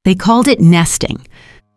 They called it nesting,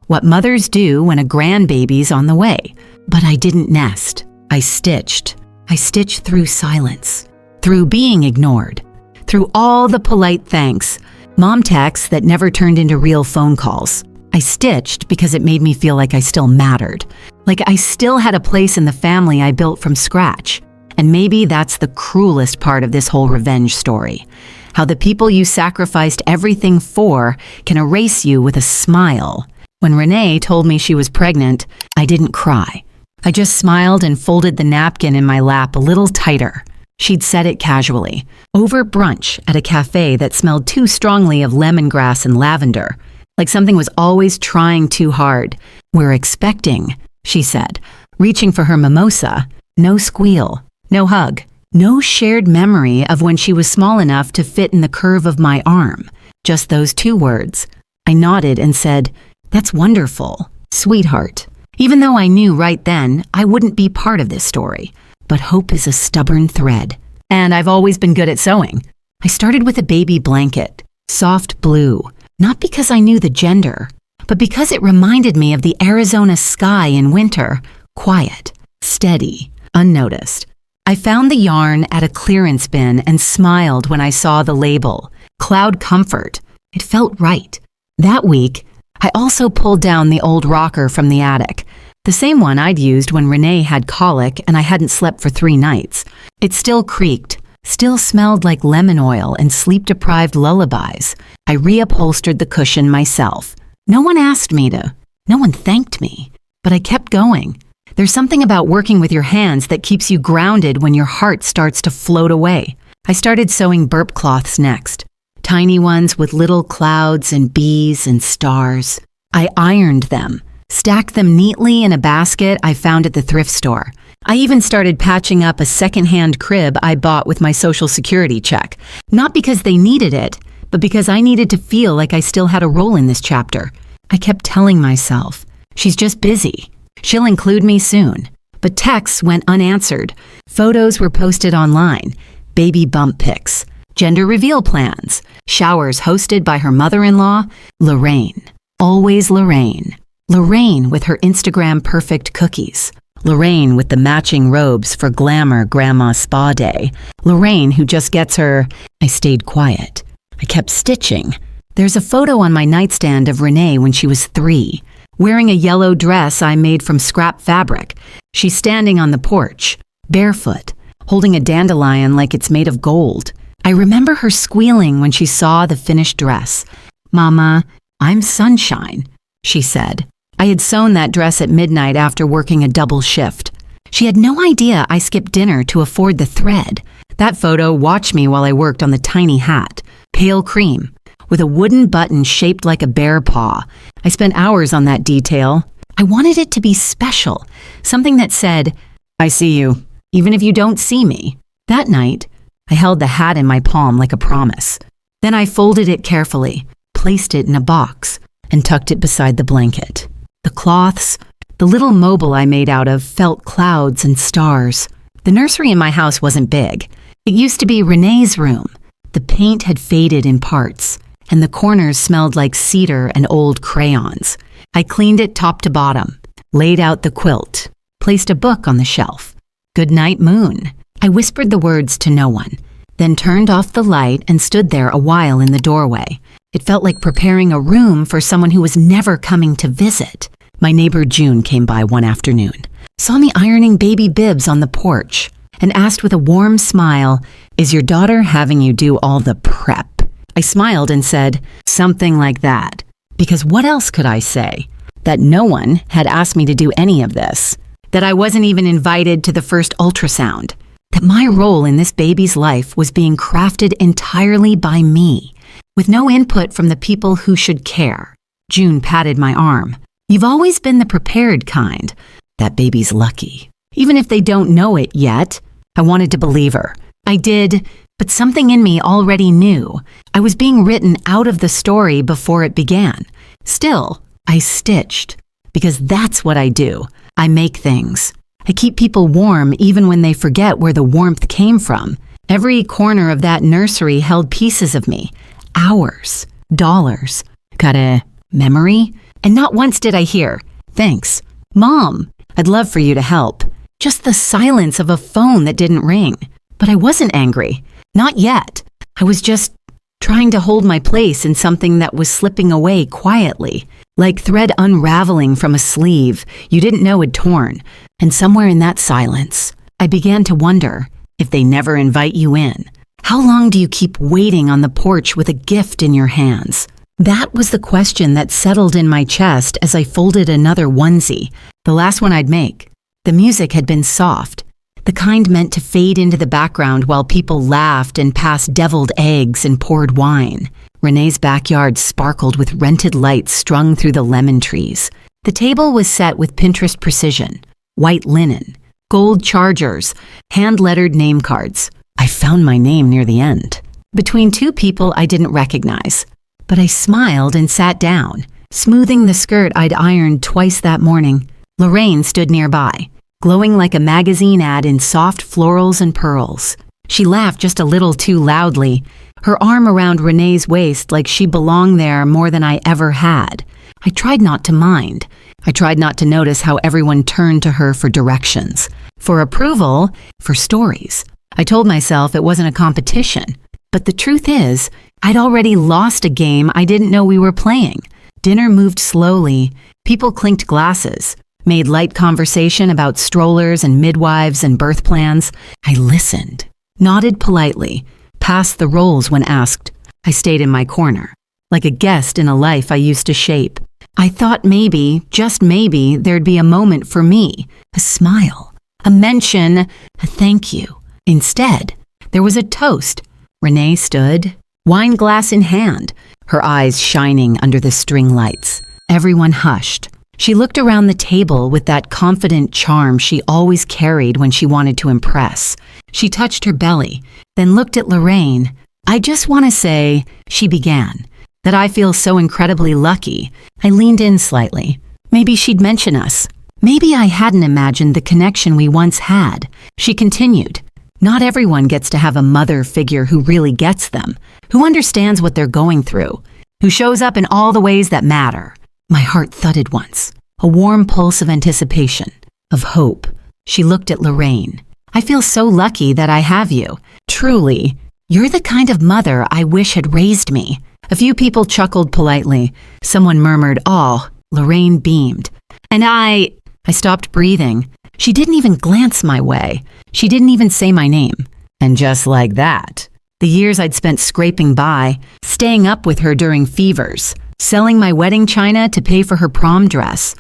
what mothers do when a grandbaby's on the way. But I didn't nest. I stitched. I stitched through silence, through being ignored, through all the polite thanks, mom texts that never turned into real phone calls. I stitched because it made me feel like I still mattered, like I still had a place in the family I built from scratch. And maybe that's the cruelest part of this whole revenge story. How the people you sacrificed everything for can erase you with a smile. When Renee told me she was pregnant, I didn't cry. I just smiled and folded the napkin in my lap a little tighter. She'd said it casually, over brunch at a cafe that smelled too strongly of lemongrass and lavender, like something was always trying too hard. "We're expecting," she said, reaching for her mimosa. No squeal, no hug, no shared memory of when she was small enough to fit in the curve of my arm. Just those two words. I nodded and said, "That's wonderful, sweetheart." Even though I knew right then I wouldn't be part of this story. But hope is a stubborn thread. And I've always been good at sewing. I started with a baby blanket, soft blue, not because I knew the gender, but because it reminded me of the Arizona sky in winter, quiet, steady, unnoticed. I found the yarn at a clearance bin and smiled when I saw the label, Cloud Comfort. It felt right. That week, I also pulled down the old rocker from the attic, the same one I'd used when Renee had colic and I hadn't slept for 3 nights. It still creaked, still smelled like lemon oil and sleep-deprived lullabies. I reupholstered the cushion myself. No one asked me to. No one thanked me. But I kept going. There's something about working with your hands that keeps you grounded when your heart starts to float away. I started sewing burp cloths next. Tiny ones with little clouds and bees and stars. I ironed them, stacked them neatly in a basket I found at the thrift store. I even started patching up a secondhand crib I bought with my Social Security check. Not because they needed it, but because I needed to feel like I still had a role in this chapter. I kept telling myself, she's just busy. She'll include me soon. But texts went unanswered. Photos were posted online. Baby bump pics. Gender reveal plans. Showers hosted by her mother-in-law, Lorraine. Always Lorraine. Lorraine with her Instagram perfect cookies. Lorraine with the matching robes for glamour grandma spa day. Lorraine who just gets her... I stayed quiet. I kept stitching. There's a photo on my nightstand of Renee when she was 3, wearing a yellow dress I made from scrap fabric. She's standing on the porch, barefoot, holding a dandelion like it's made of gold. I remember her squealing when she saw the finished dress. "Mama, I'm sunshine," she said. I had sewn that dress at midnight after working a double shift. She had no idea I skipped dinner to afford the thread. That photo watched me while I worked on the tiny hat, pale cream, with a wooden button shaped like a bear paw. I spent hours on that detail. I wanted it to be special, something that said, "I see you, even if you don't see me." That night, I held the hat in my palm like a promise. Then I folded it carefully, placed it in a box, and tucked it beside the blanket. The cloths, the little mobile I made out of, felt clouds and stars. The nursery in my house wasn't big. It used to be Renee's room. The paint had faded in parts, and the corners smelled like cedar and old crayons. I cleaned it top to bottom, laid out the quilt, placed a book on the shelf. "Good night, moon." I whispered the words to no one, then turned off the light and stood there a while in the doorway. It felt like preparing a room for someone who was never coming to visit. My neighbor June came by one afternoon, saw me ironing baby bibs on the porch, and asked with a warm smile, "Is your daughter having you do all the prep?" I smiled and said, "Something like that." Because what else could I say? That no one had asked me to do any of this. That I wasn't even invited to the first ultrasound. That my role in this baby's life was being crafted entirely by me, with no input from the people who should care. June patted my arm. "You've always been the prepared kind. That baby's lucky. Even if they don't know it yet." I wanted to believe her. I did, but something in me already knew. I was being written out of the story before it began. Still, I stitched, because that's what I do. I make things. I keep people warm even when they forget where the warmth came from. Every corner of that nursery held pieces of me. Hours. Dollars. Gotta Memory? And not once did I hear, "Thanks. Mom, I'd love for you to help." Just the silence of a phone that didn't ring. But I wasn't angry. Not yet. I was just trying to hold my place in something that was slipping away quietly, like thread unraveling from a sleeve you didn't know had torn. And somewhere in that silence, I began to wonder, if they never invite you in, how long do you keep waiting on the porch with a gift in your hands? That was the question that settled in my chest as I folded another onesie, the last one I'd make. The music had been soft, the kind meant to fade into the background while people laughed and passed deviled eggs and poured wine. Renee's backyard sparkled with rented lights strung through the lemon trees. The table was set with Pinterest precision, white linen, gold chargers, hand-lettered name cards. I found my name near the end, between two people I didn't recognize. But I smiled and sat down, smoothing the skirt I'd ironed twice that morning. Lorraine stood nearby, glowing like a magazine ad in soft florals and pearls. She laughed just a little too loudly, her arm around Renee's waist like she belonged there more than I ever had. I tried not to mind. I tried not to notice how everyone turned to her for directions, for approval, for stories. I told myself it wasn't a competition. But the truth is, I'd already lost a game I didn't know we were playing. Dinner moved slowly. People clinked glasses, made light conversation about strollers and midwives and birth plans. I listened, nodded politely, passed the roles when asked. I stayed in my corner, like a guest in a life I used to shape. I thought maybe, just maybe, there'd be a moment for me, a smile, a mention, a thank you. Instead, there was a toast. Renee stood, wine glass in hand, her eyes shining under the string lights. Everyone hushed. She looked around the table with that confident charm she always carried when she wanted to impress. She touched her belly, then looked at Lorraine. "I just want to say," she began, "that I feel so incredibly lucky." I leaned in slightly. Maybe she'd mention us. Maybe I hadn't imagined the connection we once had. She continued, "Not everyone gets to have a mother figure who really gets them, who understands what they're going through, who shows up in all the ways that matter." My heart thudded once, a warm pulse of anticipation, of hope. She looked at Lorraine. "I feel so lucky that I have you. Truly, you're the kind of mother I wish had raised me." A few people chuckled politely. Someone murmured, "Oh." Lorraine beamed. And I stopped breathing. She didn't even glance my way. She didn't even say my name. And just like that, the years I'd spent scraping by, staying up with her during fevers, selling my wedding china to pay for her prom dress,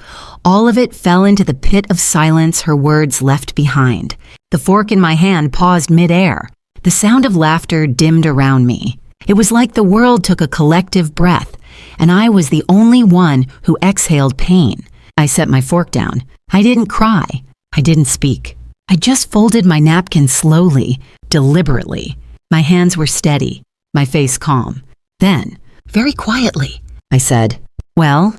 all of it fell into the pit of silence her words left behind. The fork in my hand paused midair. The sound of laughter dimmed around me. It was like the world took a collective breath, and I was the only one who exhaled pain. I set my fork down. I didn't cry. I didn't speak. I just folded my napkin slowly, deliberately. My hands were steady, my face calm. Then, very quietly, I said, "Well,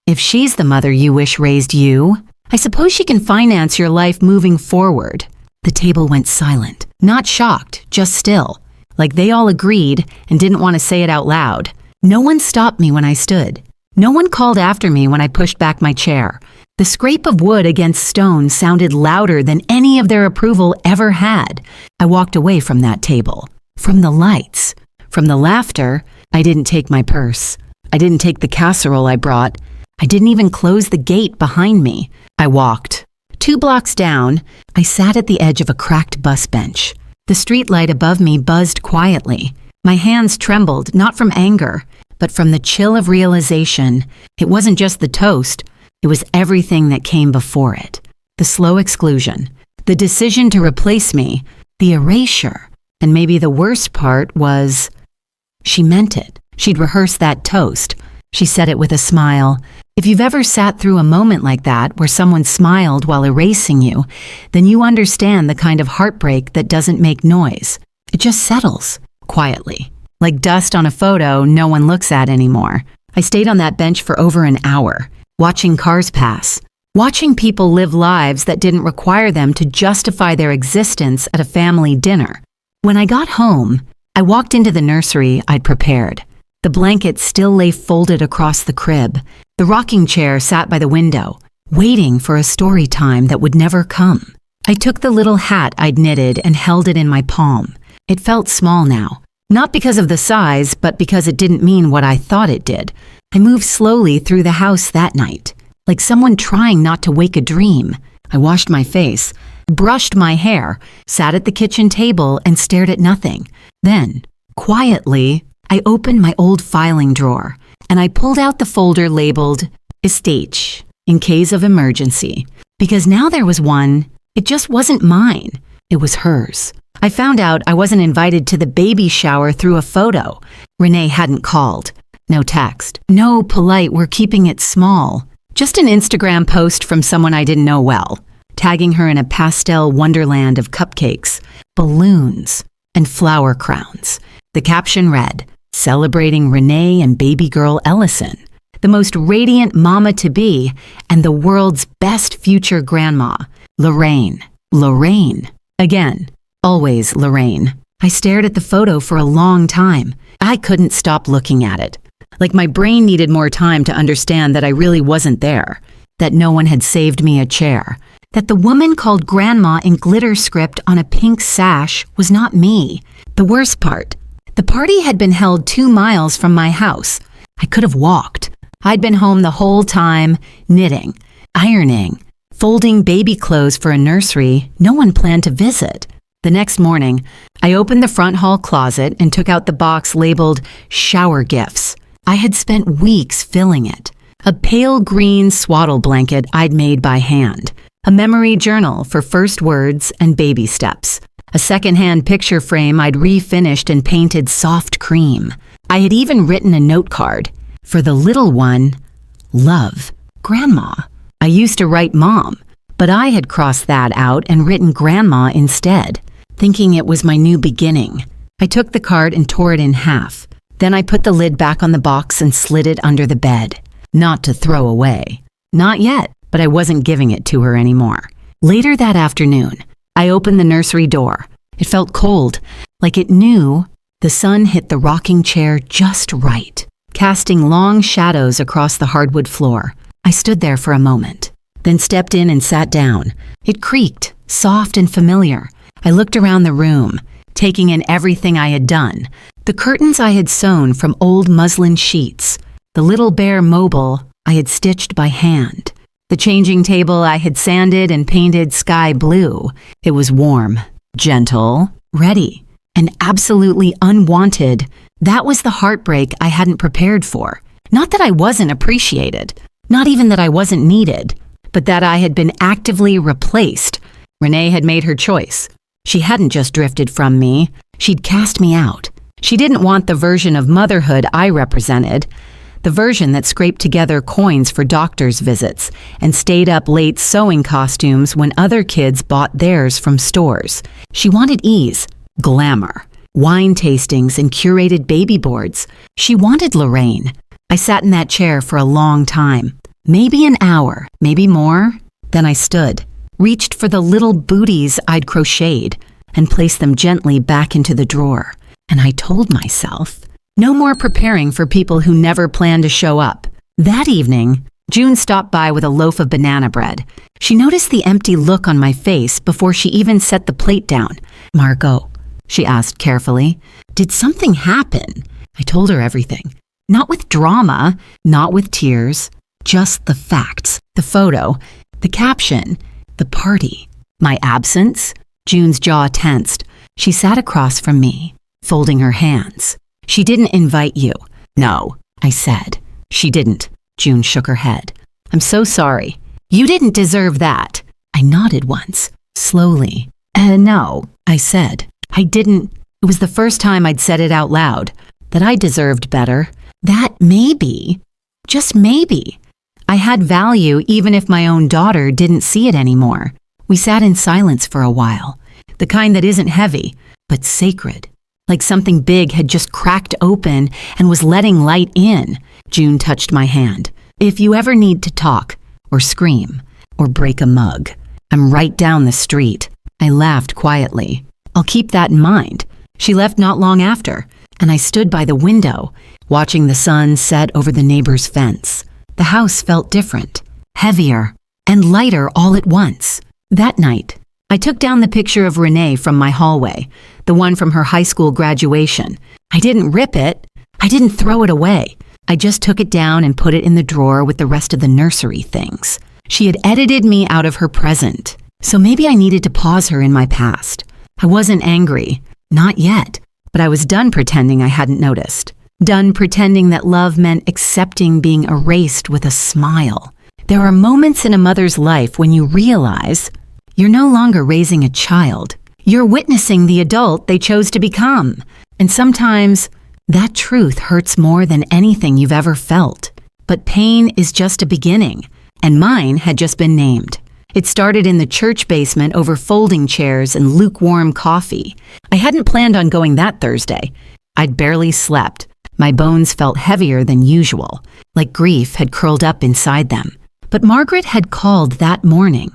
if she's the mother you wish raised you, I suppose she can finance your life moving forward." The table went silent, not shocked, just still, like they all agreed and didn't want to say it out loud. No one stopped me when I stood. No one called after me when I pushed back my chair. The scrape of wood against stone sounded louder than any of their approval ever had. I walked away from that table, from the lights, from the laughter. I didn't take my purse. I didn't take the casserole I brought. I didn't even close the gate behind me. I walked. 2 blocks down, I sat at the edge of a cracked bus bench. The streetlight above me buzzed quietly. My hands trembled, not from anger, but from the chill of realization. It wasn't just the toast. It was everything that came before it. The slow exclusion, the decision to replace me, the erasure. And maybe the worst part was, she meant it. She'd rehearsed that toast. She said it with a smile. If you've ever sat through a moment like that where someone smiled while erasing you, then you understand the kind of heartbreak that doesn't make noise. It just settles, quietly, like dust on a photo no one looks at anymore. I stayed on that bench for over an hour, watching cars pass, watching people live lives that didn't require them to justify their existence at a family dinner. When I got home, I walked into the nursery I'd prepared. The blanket still lay folded across the crib. The rocking chair sat by the window, waiting for a story time that would never come. I took the little hat I'd knitted and held it in my palm. It felt small now, not because of the size, but because it didn't mean what I thought it did. I moved slowly through the house that night, like someone trying not to wake a dream. I washed my face, brushed my hair, sat at the kitchen table and stared at nothing. Then, quietly, I opened my old filing drawer and I pulled out the folder labeled Estate in case of emergency. Because now there was one, it just wasn't mine. It was hers. I found out I wasn't invited to the baby shower through a photo. Renee hadn't called. No text. No polite, we're keeping it small. Just an Instagram post from someone I didn't know well, tagging her in a pastel wonderland of cupcakes, balloons, and flower crowns. The caption read, "Celebrating Renee and baby girl Ellison, the most radiant mama-to-be and the world's best future grandma, Lorraine." Lorraine. Again, always Lorraine. I stared at the photo for a long time. I couldn't stop looking at it. Like my brain needed more time to understand that I really wasn't there, that no one had saved me a chair, that the woman called Grandma in glitter script on a pink sash was not me. The worst part, the party had been held 2 miles from my house. I could have walked. I'd been home the whole time, knitting, ironing, folding baby clothes for a nursery no one planned to visit. The next morning, I opened the front hall closet and took out the box labeled shower gifts. I had spent weeks filling it. A pale green swaddle blanket I'd made by hand. A memory journal for first words and baby steps. A secondhand picture frame I'd refinished and painted soft cream. I had even written a note card. For the little one, love, Grandma. I used to write Mom, but I had crossed that out and written Grandma instead, thinking it was my new beginning. I took the card and tore it in half. Then I put the lid back on the box and slid it under the bed. Not to throw away. Not yet, but I wasn't giving it to her anymore. Later that afternoon, I opened the nursery door. It felt cold, like it knew. The sun hit the rocking chair just right, casting long shadows across the hardwood floor. I stood there for a moment, then stepped in and sat down. It creaked, soft and familiar. I looked around the room, taking in everything I had done. The curtains I had sewn from old muslin sheets. The little bare mobile I had stitched by hand. The changing table I had sanded and painted sky blue. It was warm, gentle, ready, and absolutely unwanted. That was the heartbreak I hadn't prepared for. Not that I wasn't appreciated, not even that I wasn't needed, but that I had been actively replaced. Renee had made her choice. She hadn't just drifted from me. She'd cast me out. She didn't want the version of motherhood I represented, the version that scraped together coins for doctor's visits and stayed up late sewing costumes when other kids bought theirs from stores. She wanted ease, glamour, wine tastings and curated baby boards. She wanted Lorraine. I sat in that chair for a long time, maybe an hour, maybe more. Then I stood, reached for the little booties I'd crocheted, and placed them gently back into the drawer. And I told myself, no more preparing for people who never plan to show up. That evening, June stopped by with a loaf of banana bread. She noticed the empty look on my face before she even set the plate down. "Margot," she asked carefully, "did something happen?" I told her everything. Not with drama, not with tears, just the facts, the photo, the caption, the party, my absence. June's jaw tensed. She sat across from me, folding her hands. "She didn't invite you." "No," I said. "She didn't." June shook her head. "I'm so sorry. You didn't deserve that." I nodded once, slowly. No," I said. "I didn't. It was the first time I'd said it out loud, that I deserved better. That maybe, just maybe, I had value even if my own daughter didn't see it anymore." We sat in silence for a while, the kind that isn't heavy, but sacred. Like something big had just cracked open and was letting light in. June touched my hand. "If you ever need to talk, or scream, or break a mug, I'm right down the street." I laughed quietly. "I'll keep that in mind." She left not long after. and I stood by the window, watching the sun set over the neighbor's fence. The house felt different, heavier, and lighter all at once. That night, I took down the picture of Renee from my hallway, the one from her high school graduation. I didn't rip it. I didn't throw it away. I just took it down and put it in the drawer with the rest of the nursery things. She had edited me out of her present, so maybe I needed to pause her in my past. I wasn't angry, not yet, but I was done pretending I hadn't noticed. Done pretending that love meant accepting being erased with a smile. There are moments in a mother's life when you realize you're no longer raising a child. You're witnessing the adult they chose to become. And sometimes that truth hurts more than anything you've ever felt. But pain is just a beginning, and mine had just been named. It started in the church basement over folding chairs and lukewarm coffee. I hadn't planned on going that Thursday. I'd barely slept. My bones felt heavier than usual, like grief had curled up inside them. But Margaret had called that morning,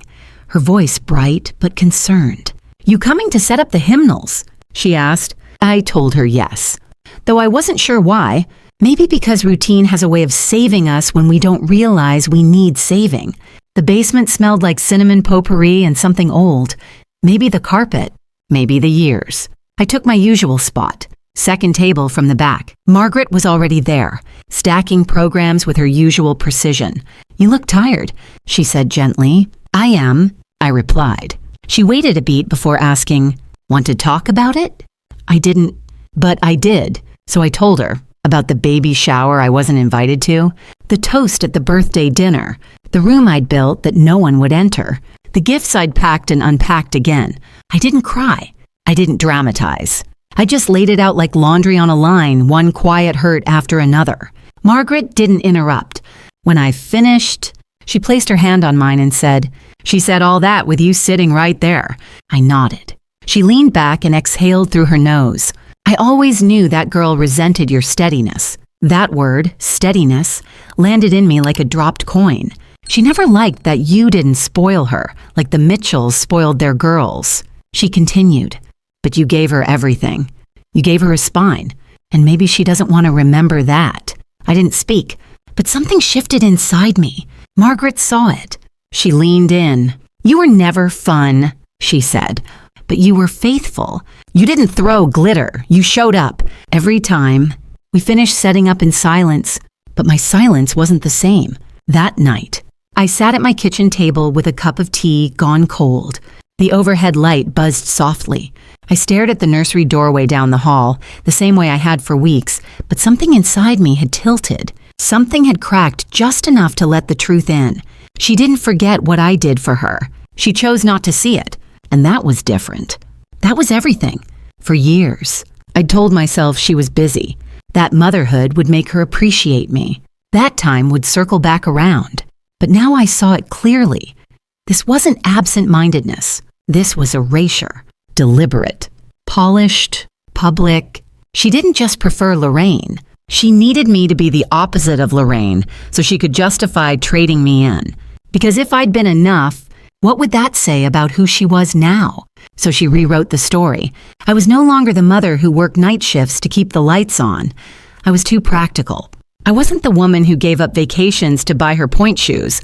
her voice bright but concerned. "You coming to set up the hymnals?" she asked. I told her yes, though I wasn't sure why. Maybe because routine has a way of saving us when we don't realize we need saving. The basement smelled like cinnamon potpourri and something old. Maybe the carpet, maybe the years. I took my usual spot, second table from the back. Margaret was already there, stacking programs with her usual precision. "You look tired," she said gently. "I am," I replied. She waited a beat before asking, "Want to talk about it?" I didn't, but I did, so I told her about the baby shower I wasn't invited to, the toast at the birthday dinner, the room I'd built that no one would enter, the gifts I'd packed and unpacked again. I didn't cry. I didn't dramatize. I just laid it out like laundry on a line, one quiet hurt after another. Margaret didn't interrupt. When I finished, she placed her hand on mine and said, "She said all that with you sitting right there." I nodded. She leaned back and exhaled through her nose. "I always knew that girl resented your steadiness." That word, steadiness, landed in me like a dropped coin. She never liked that you didn't spoil her, like the Mitchells spoiled their girls. She continued, "But you gave her everything. You gave her a spine, and maybe she doesn't want to remember that." I didn't speak, but something shifted inside me. Margaret saw it. She leaned in. "You were never fun," she said, "but you were faithful. You didn't throw glitter. You showed up every time." We finished setting up in silence, but my silence wasn't the same. That night, I sat at my kitchen table with a cup of tea gone cold. The overhead light buzzed softly. I stared at the nursery doorway down the hall, the same way I had for weeks, but something inside me had tilted. Something had cracked just enough to let the truth in. She didn't forget what I did for her. She chose not to see it, and that was different. That was everything. For years, I'd told myself she was busy. That motherhood would make her appreciate me. That time would circle back around. But now I saw it clearly. This wasn't absent-mindedness. This was erasure. Deliberate. Polished. Public. She didn't just prefer Lorraine. She needed me to be the opposite of Lorraine so she could justify trading me in. Because if I'd been enough, what would that say about who she was now? So she rewrote the story. I was no longer the mother who worked night shifts to keep the lights on. I was too practical. I wasn't the woman who gave up vacations to buy her point shoes.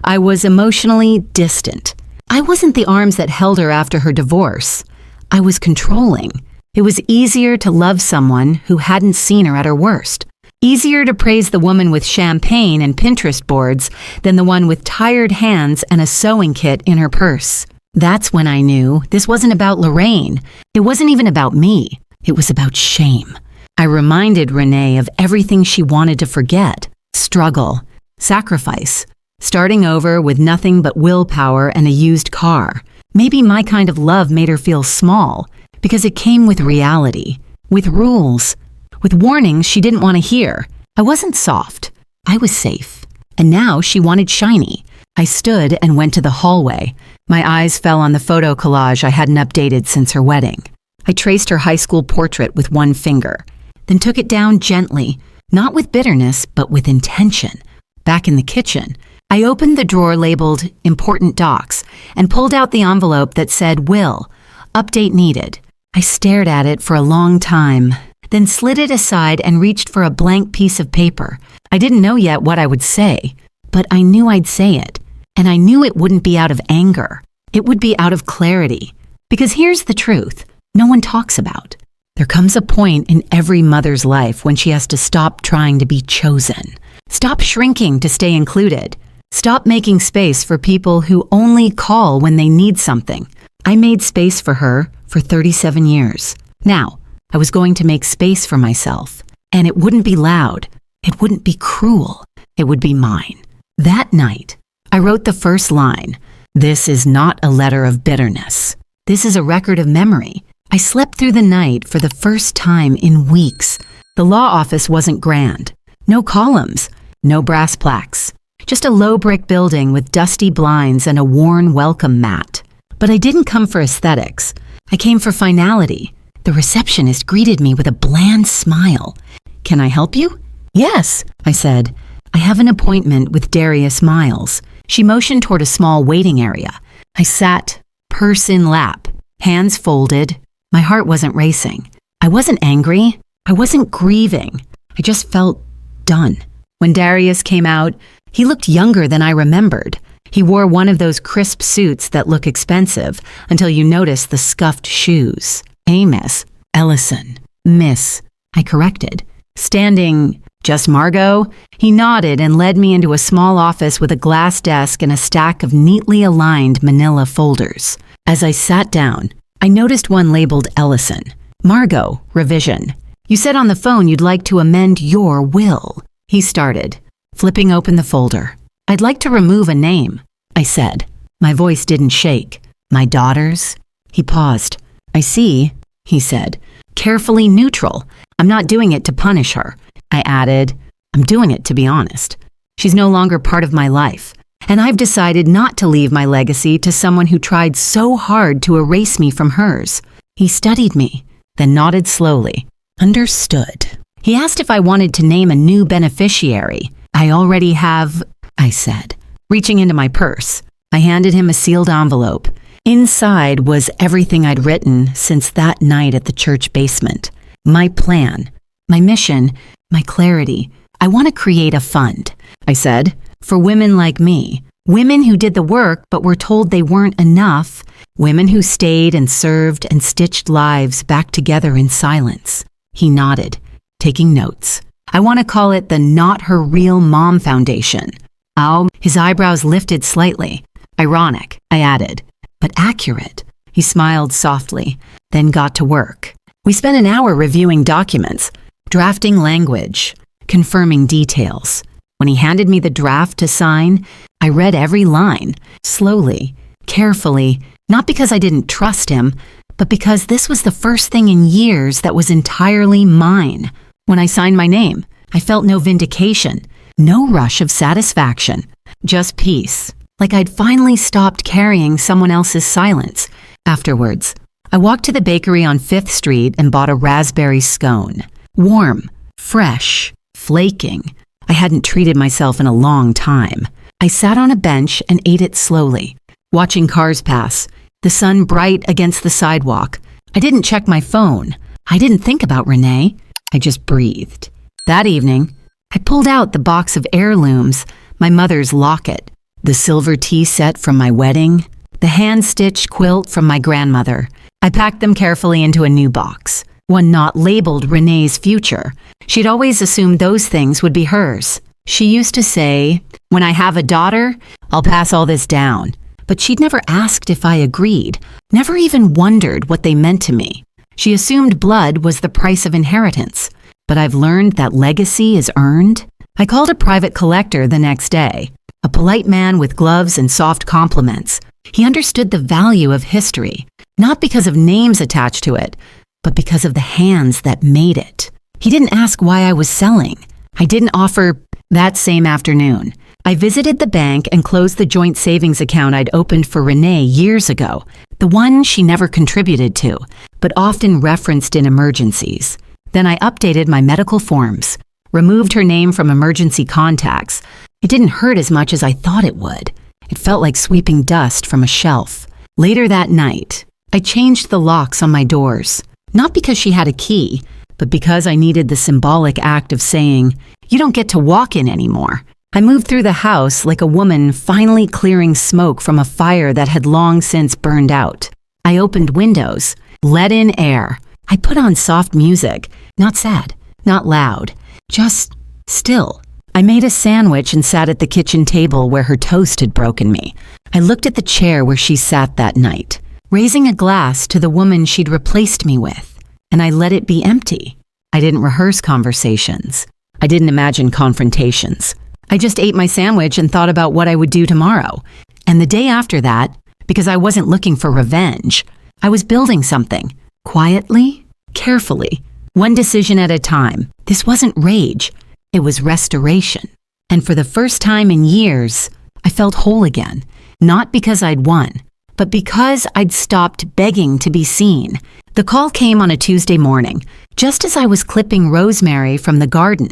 I was emotionally distant. I wasn't the arms that held her after her divorce. I was controlling. It was easier to love someone who hadn't seen her at her worst. Easier to praise the woman with champagne and Pinterest boards than the one with tired hands and a sewing kit in her purse. That's when I knew this wasn't about Lorraine. It wasn't even about me. It was about shame. I reminded Renee of everything she wanted to forget. Struggle. Sacrifice. Starting over with nothing but willpower and a used car. Maybe my kind of love made her feel small because it came with reality, with rules, with warnings she didn't want to hear. I wasn't soft. I was safe. And now she wanted shiny. I stood and went to the hallway. My eyes fell on the photo collage I hadn't updated since her wedding. I traced her high school portrait with one finger, then took it down gently, not with bitterness, but with intention. Back in the kitchen, I opened the drawer labeled Important Docs and pulled out the envelope that said Will, update needed. I stared at it for a long time. then slid it aside and reached for a blank piece of paper. I didn't know yet what I would say, but I knew I'd say it. And I knew it wouldn't be out of anger. It would be out of clarity. Because here's the truth no one talks about. There comes a point in every mother's life when she has to stop trying to be chosen. Stop shrinking to stay included. Stop making space for people who only call when they need something. I made space for her for 37 years. Now, I was going to make space for myself. And it wouldn't be loud. It wouldn't be cruel. It would be mine. That night, I wrote the first line. This is not a letter of bitterness. This is a record of memory. I slept through the night for the first time in weeks. The law office wasn't grand. No columns, no brass plaques. Just a low brick building with dusty blinds and a worn welcome mat. But I didn't come for aesthetics. I came for finality. The receptionist greeted me with a bland smile. Can I help you? Yes, I said. I have an appointment with Darius Miles. She motioned toward a small waiting area. I sat, purse in lap, hands folded. My heart wasn't racing. I wasn't angry. I wasn't grieving. I just felt done. When Darius came out, he looked younger than I remembered. He wore one of those crisp suits that look expensive until you notice the scuffed shoes. Amos, Ellison, Miss, I corrected. Standing, just Margot, he nodded and led me into a small office with a glass desk and a stack of neatly aligned manila folders. As I sat down, I noticed one labeled Ellison. Margot, revision. You said on the phone you'd like to amend your will. He started, flipping open the folder. I'd like to remove a name, I said. My voice didn't shake. My daughter's? He paused. I see, he said. Carefully neutral. I'm not doing it to punish her. I added, I'm doing it to be honest. She's no longer part of my life. And I've decided not to leave my legacy to someone who tried so hard to erase me from hers. He studied me, then nodded slowly. Understood. He asked if I wanted to name a new beneficiary. I already have, I said, reaching into my purse. I handed him a sealed envelope. Inside was everything I'd written since that night at the church basement. My plan, my mission, my clarity. I want to create a fund, I said, for women like me. Women who did the work but were told they weren't enough. Women who stayed and served and stitched lives back together in silence. He nodded, taking notes. I want to call it the Not Her Real Mom Foundation. Oh, his eyebrows lifted slightly. Ironic, I added, but accurate. He smiled softly, then got to work. We spent an hour reviewing documents, drafting language, confirming details. When he handed me the draft to sign, I read every line, slowly, carefully, not because I didn't trust him, but because this was the first thing in years that was entirely mine. When I signed my name, I felt no vindication, no rush of satisfaction, just peace, like I'd finally stopped carrying someone else's silence. Afterwards, I walked to the bakery on 5th Street and bought a raspberry scone. Warm, fresh, flaking. I hadn't treated myself in a long time. I sat on a bench and ate it slowly, watching cars pass, the sun bright against the sidewalk. I didn't check my phone. I didn't think about Renee. I just breathed. That evening, I pulled out the box of heirlooms, my mother's locket, the silver tea set from my wedding, the hand-stitched quilt from my grandmother. I packed them carefully into a new box, one not labeled Renee's future. She'd always assumed those things would be hers. She used to say, when I have a daughter, I'll pass all this down. But she'd never asked if I agreed, never even wondered what they meant to me. She assumed blood was the price of inheritance. But I've learned that legacy is earned. I called a private collector the next day, a polite man with gloves and soft compliments. He understood the value of history, not because of names attached to it, but because of the hands that made it. He didn't ask why I was selling. I didn't offer. That same afternoon, I visited the bank and closed the joint savings account I'd opened for Renee years ago, the one she never contributed to, but often referenced in emergencies. Then I updated my medical forms, removed her name from emergency contacts. It didn't hurt as much as I thought it would. It felt like sweeping dust from a shelf. Later that night, I changed the locks on my doors, not because she had a key, but because I needed the symbolic act of saying, "You don't get to walk in anymore." I moved through the house like a woman finally clearing smoke from a fire that had long since burned out. I opened windows, let in air. I put on soft music, not sad, not loud, just still. I made a sandwich and sat at the kitchen table where her toast had broken me. I looked at the chair where she sat that night, raising a glass to the woman she'd replaced me with, and I let it be empty. I didn't rehearse conversations. I didn't imagine confrontations. I just ate my sandwich and thought about what I would do tomorrow. And the day after that, because I wasn't looking for revenge, I was building something, quietly, carefully, one decision at a time. This wasn't rage, it was restoration. And for the first time in years, I felt whole again, not because I'd won, but because I'd stopped begging to be seen. The call came on a Tuesday morning, just as I was clipping rosemary from the garden.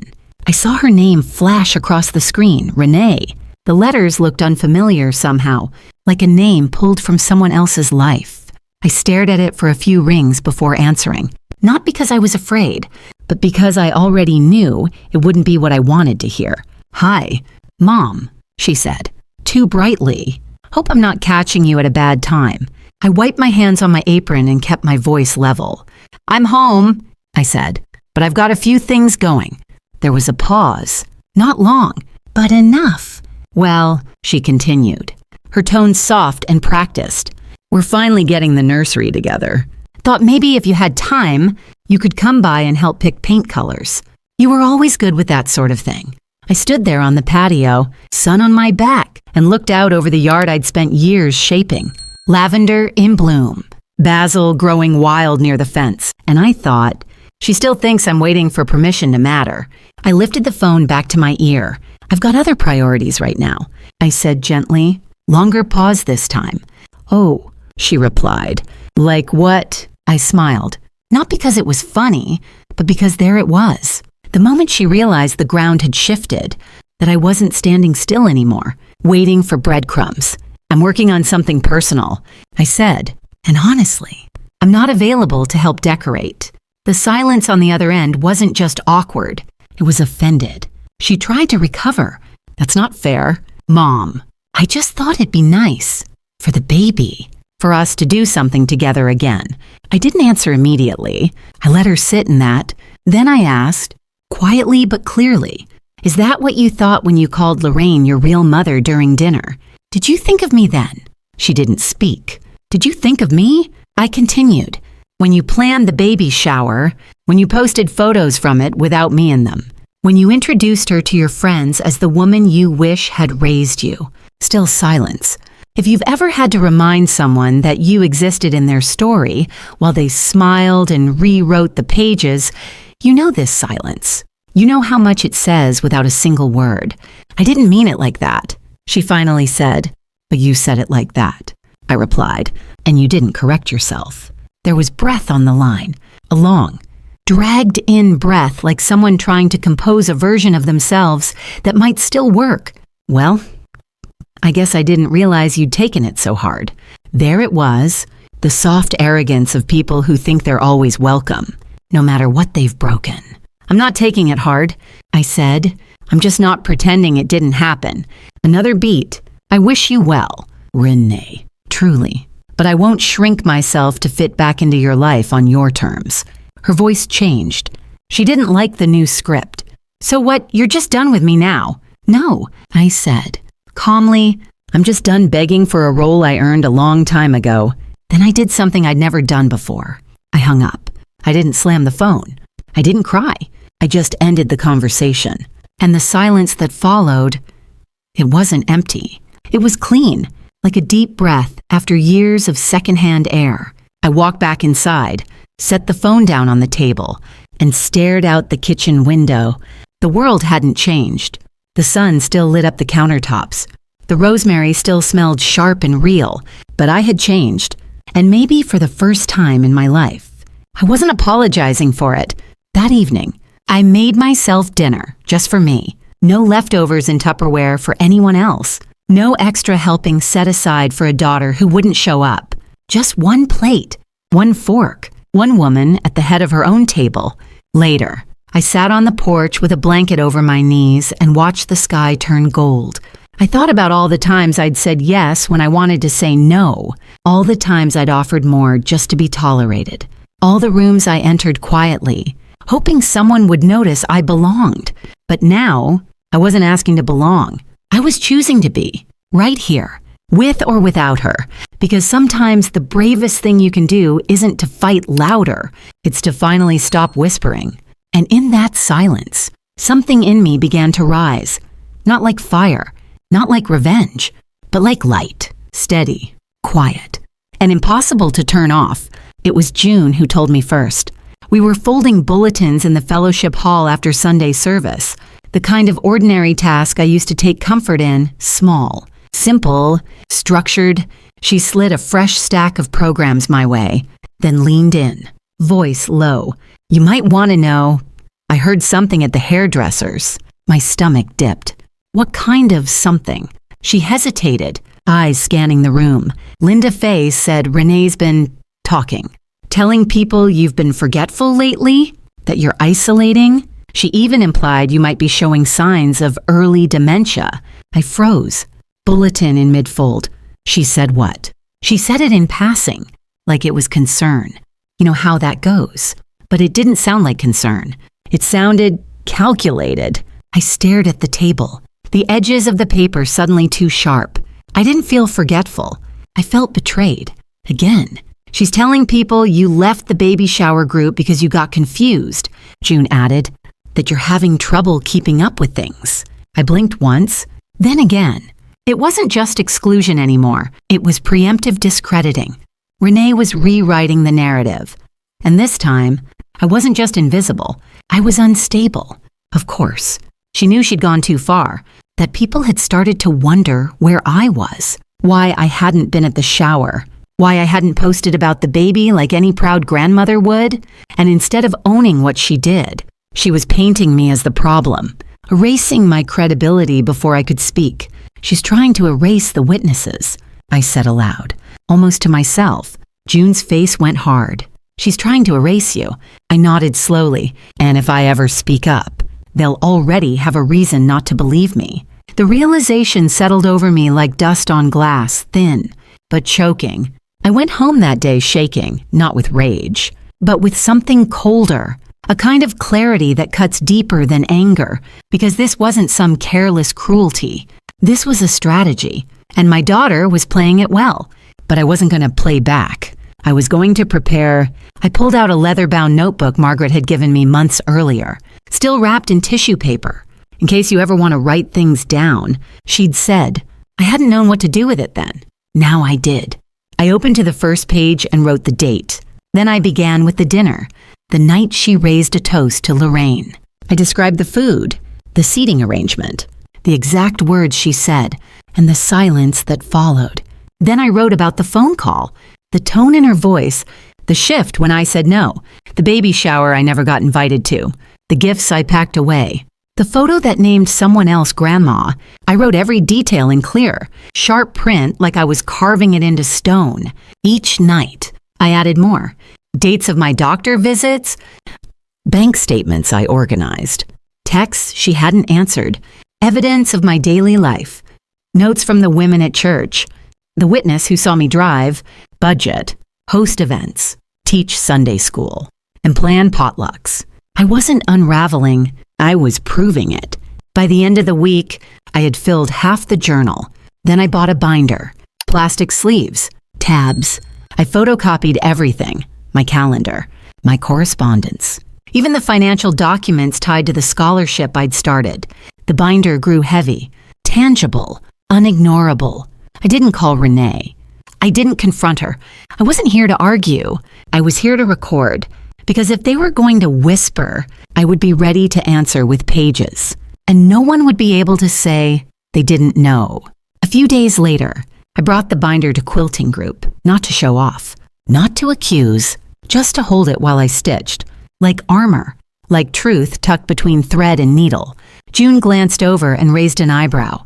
I saw her name flash across the screen, Renee. The letters looked unfamiliar somehow, like a name pulled from someone else's life. I stared at it for a few rings before answering, not because I was afraid, but because I already knew it wouldn't be what I wanted to hear. "Hi, Mom," she said, too brightly. "Hope I'm not catching you at a bad time." I wiped my hands on my apron and kept my voice level. "I'm home," I said, "but I've got a few things going." There was a pause. Not long, but enough. "Well," she continued, her tone soft and practiced, "we're finally getting the nursery together. Thought maybe if you had time, you could come by and help pick paint colors. You were always good with that sort of thing." I stood there on the patio, sun on my back, and looked out over the yard I'd spent years shaping. Lavender in bloom, basil growing wild near the fence, and I thought, she still thinks I'm waiting for permission to matter. I lifted the phone back to my ear. "I've got other priorities right now," I said gently. Longer pause this time. "Oh," she replied. "Like what?" I smiled. Not because it was funny, but because there it was. The moment she realized the ground had shifted, that I wasn't standing still anymore, waiting for breadcrumbs. "I'm working on something personal," I said. And honestly, I'm not available to help decorate. The silence on the other end wasn't just awkward. It was offended. She tried to recover. "That's not fair." "Mom, I just thought it'd be nice. For the baby. For us to do something together again." I didn't answer immediately. I let her sit in that. Then I asked, quietly but clearly, "Is that what you thought when you called Lorraine your real mother during dinner? Did you think of me then?" She didn't speak. "Did you think of me?" I continued. "When you planned the baby shower, when you posted photos from it without me in them, when you introduced her to your friends as the woman you wish had raised you." Still silence. If you've ever had to remind someone that you existed in their story while they smiled and rewrote the pages, you know this silence. You know how much it says without a single word. "I didn't mean it like that," she finally said. "But you said it like that," I replied, "and you didn't correct yourself." There was breath on the line, a long, dragged-in breath like someone trying to compose a version of themselves that might still work. "Well, I guess I didn't realize you'd taken it so hard." There it was, the soft arrogance of people who think they're always welcome, no matter what they've broken. "I'm not taking it hard," I said. "I'm just not pretending it didn't happen." Another beat. "I wish you well, Renee, truly. But I won't shrink myself to fit back into your life on your terms." Her voice changed. She didn't like the new script. "So what, you're just done with me now?" "No," I said. Calmly, "I'm just done begging for a role I earned a long time ago." Then I did something I'd never done before. I hung up. I didn't slam the phone. I didn't cry. I just ended the conversation. And the silence that followed, it wasn't empty. It was clean, like a deep breath after years of secondhand air. I walked back inside, set the phone down on the table, and stared out the kitchen window. The world hadn't changed. The sun still lit up the countertops. The rosemary still smelled sharp and real, but I had changed, and maybe for the first time in my life. I wasn't apologizing for it. That evening, I made myself dinner just for me. No leftovers in Tupperware for anyone else. No extra helping set aside for a daughter who wouldn't show up. Just one plate, one fork, one woman at the head of her own table, Later, I sat on the porch with a blanket over my knees and watched the sky turn gold. I thought about all the times I'd said yes when I wanted to say no, all the times I'd offered more just to be tolerated, all the rooms I entered quietly, hoping someone would notice I belonged. But now, I wasn't asking to belong. I was choosing to be, right here, with or without her, because sometimes the bravest thing you can do isn't to fight louder, it's to finally stop whispering. And in that silence, something in me began to rise, not like fire, not like revenge, but like light, steady, quiet, and impossible to turn off. It was June who told me first. We were folding bulletins in the fellowship hall after Sunday service, the kind of ordinary task I used to take comfort in, small, simple, structured. She slid a fresh stack of programs my way, then leaned in, voice low. You might want to know. I heard something at the hairdresser's. My stomach dipped. What kind of something? She hesitated, eyes scanning the room. Linda Fay said Renee's been talking, telling people you've been forgetful lately, that you're isolating. She even implied you might be showing signs of early dementia. I froze. Bulletin in mid-fold. She said what? She said it in passing, like it was concern. You know how that goes. But it didn't sound like concern. It sounded calculated. I stared at the table. The edges of the paper suddenly too sharp. I didn't feel forgetful. I felt betrayed. Again. She's telling people you left the baby shower group because you got confused, June added, that you're having trouble keeping up with things. I blinked once, then again. It wasn't just exclusion anymore. It was preemptive discrediting. Renee was rewriting the narrative. And this time, I wasn't just invisible. I was unstable. Of course. She knew she'd gone too far, that people had started to wonder where I was, why I hadn't been at the shower, why I hadn't posted about the baby like any proud grandmother would, and instead of owning what she did, she was painting me as the problem, erasing my credibility before I could speak. She's trying to erase the witnesses, I said aloud, almost to myself. June's face went hard. She's trying to erase you. I nodded slowly, and if I ever speak up, they'll already have a reason not to believe me. The realization settled over me like dust on glass, thin, but choking. I went home that day shaking, not with rage, but with something colder, a kind of clarity that cuts deeper than anger, because this wasn't some careless cruelty. This was a strategy, and my daughter was playing it well, but I wasn't going to play back. I was going to prepare. I pulled out a leather-bound notebook Margaret had given me months earlier, still wrapped in tissue paper, in case you ever want to write things down. She'd said. I hadn't known what to do with it then. Now I did. I opened to the first page and wrote the date. Then I began with the dinner, the night she raised a toast to Lorraine. I described the food, the seating arrangement, the exact words she said, and the silence that followed. Then I wrote about the phone call, the tone in her voice, the shift when I said no, the baby shower I never got invited to, the gifts I packed away, the photo that named someone else grandma. I wrote every detail in clear, sharp print like I was carving it into stone. Each night, I added more. Dates of my doctor visits, bank statements I organized, texts she hadn't answered, evidence of my daily life, notes from the women at church, the witness who saw me drive, budget, host events, teach Sunday school, and plan potlucks. I wasn't unraveling, I was proving it. By the end of the week, I had filled half the journal. Then I bought a binder, plastic sleeves, tabs. I photocopied everything, my calendar, my correspondence, even the financial documents tied to the scholarship I'd started. The binder grew heavy, tangible, unignorable. I didn't call Renee. I didn't confront her. I wasn't here to argue. I was here to record. Because if they were going to whisper, I would be ready to answer with pages. And no one would be able to say they didn't know. A few days later, I brought the binder to quilting group, not to show off, not to accuse, just to hold it while I stitched. Like armor, like truth tucked between thread and needle. June glanced over and raised an eyebrow.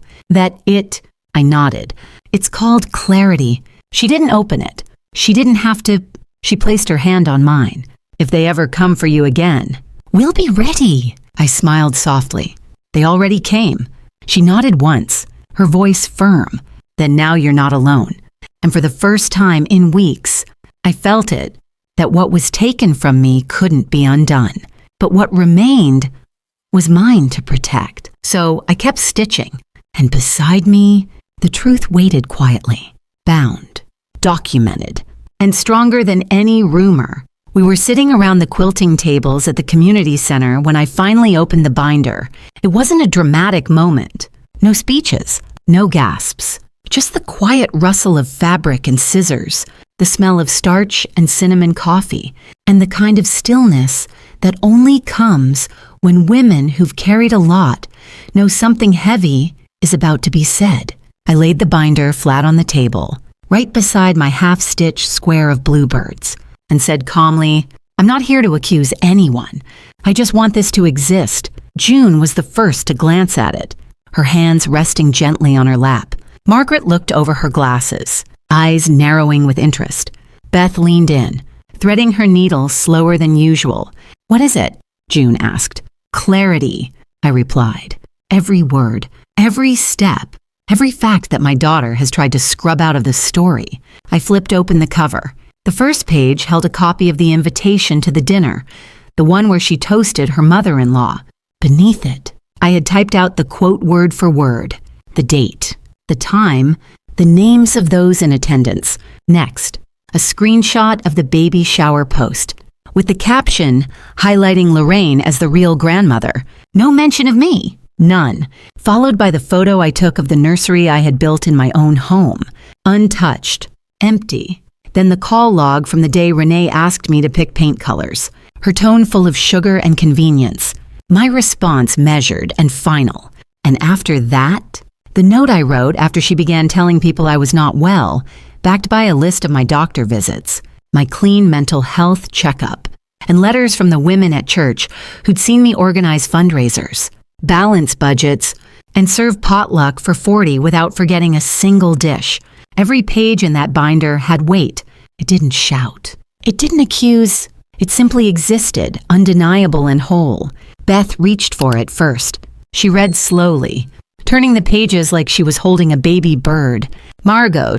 I nodded. It's called clarity. She didn't open it. She didn't have to. She placed her hand on mine. If they ever come for you again, "We'll be ready." I smiled softly. "They already came." She nodded once, her voice firm. "Then now you're not alone." And for the first time in weeks, I felt it, that what was taken from me couldn't be undone. But what remained was mine to protect. So I kept stitching, and beside me, the truth waited quietly, bound, documented, and stronger than any rumor. We were sitting around the quilting tables at the community center when I finally opened the binder. It wasn't a dramatic moment. No speeches, no gasps, just the quiet rustle of fabric and scissors, the smell of starch and cinnamon coffee, and the kind of stillness that only comes when women who've carried a lot know something heavy is about to be said. I laid the binder flat on the table, right beside my half-stitched square of bluebirds, and said calmly, "I'm not here to accuse anyone. I just want this to exist." June was the first to glance at it, her hands resting gently on her lap. Margaret looked over her glasses, eyes narrowing with interest. Beth leaned in, threading her needle slower than usual. "What is it?" June asked. "Clarity," I replied. Every word, every step, every fact that my daughter has tried to scrub out of the story. I flipped open the cover. The first page held a copy of the invitation to the dinner, the one where she toasted her mother-in-law. Beneath it, I had typed out the quote word for word, the date, the time, the names of those in attendance. Next, a screenshot of the baby shower post, with the caption highlighting Lorraine as the real grandmother. No mention of me. None. Followed by the photo I took of the nursery I had built in my own home. Untouched. Empty. Then the call log from the day Renee asked me to pick paint colors. Her tone full of sugar and convenience. My response measured and final. And after that, the note I wrote after she began telling people I was not well, backed by a list of my doctor visits, my clean mental health checkup, and letters from the women at church who'd seen me organize fundraisers, balance budgets, and serve potluck for 40 without forgetting a single dish. Every page in that binder had weight. It didn't shout. It didn't accuse. It simply existed, undeniable and whole. Beth reached for it first. She read slowly, turning the pages like she was holding a baby bird. "Margot,"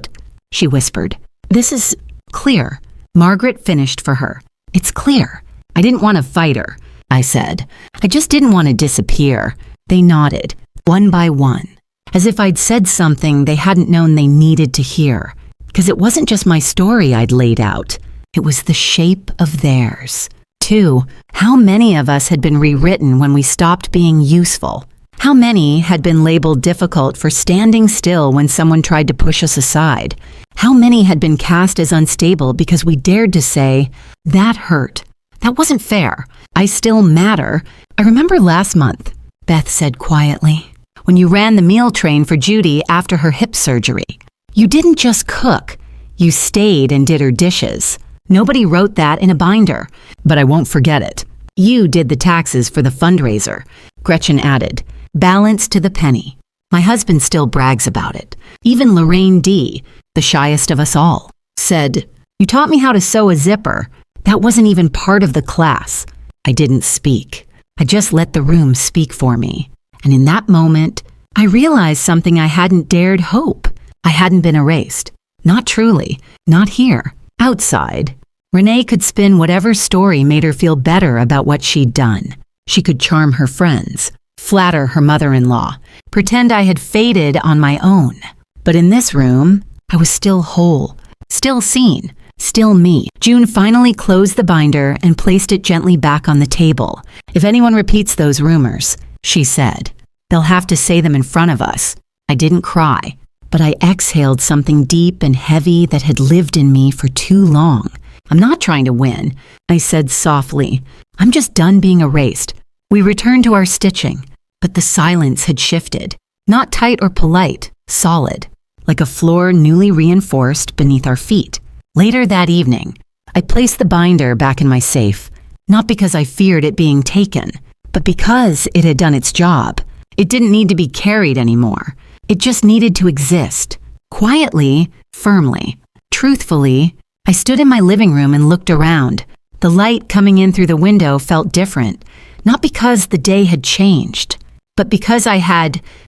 she whispered, "this is clear." Margaret finished for her. "It's clear." I didn't want to fight her, I said. I just didn't want to disappear. They nodded, one by one, as if I'd said something they hadn't known they needed to hear. Because it wasn't just my story I'd laid out. It was the shape of theirs. Too, how many of us had been rewritten when we stopped being useful? How many had been labeled difficult for standing still when someone tried to push us aside? How many had been cast as unstable because we dared to say, "That hurt. That wasn't fair. I still matter." "I remember last month," Beth said quietly, "when you ran the meal train for Judy after her hip surgery. You didn't just cook. You stayed and did her dishes. Nobody wrote that in a binder, but I won't forget it. You did the taxes for the fundraiser," Gretchen added, balance to the penny. My husband still brags about it. Even Lorraine D., the shyest of us all, said, "You taught me how to sew a zipper. That wasn't even part of the class." I didn't speak. I just let the room speak for me. And in that moment, I realized something I hadn't dared hope. I hadn't been erased. Not truly. Not here. Outside. Renee could spin whatever story made her feel better about what she'd done. She could charm her friends, flatter her mother-in-law, pretend I had faded on my own. But in this room, I was still whole, still seen, still me. June finally closed the binder and placed it gently back on the table. "If anyone repeats those rumors," she said, "they'll have to say them in front of us." I didn't cry, but I exhaled something deep and heavy that had lived in me for too long. "I'm not trying to win," I said softly. "I'm just done being erased." We returned to our stitching, but the silence had shifted. Not tight or polite, solid, like a floor newly reinforced beneath our feet. Later that evening, I placed the binder back in my safe, not because I feared it being taken, but because it had done its job. It didn't need to be carried anymore. It just needed to exist. Quietly, firmly, truthfully, I stood in my living room and looked around. The light coming in through the window felt different, not because the day had changed, but because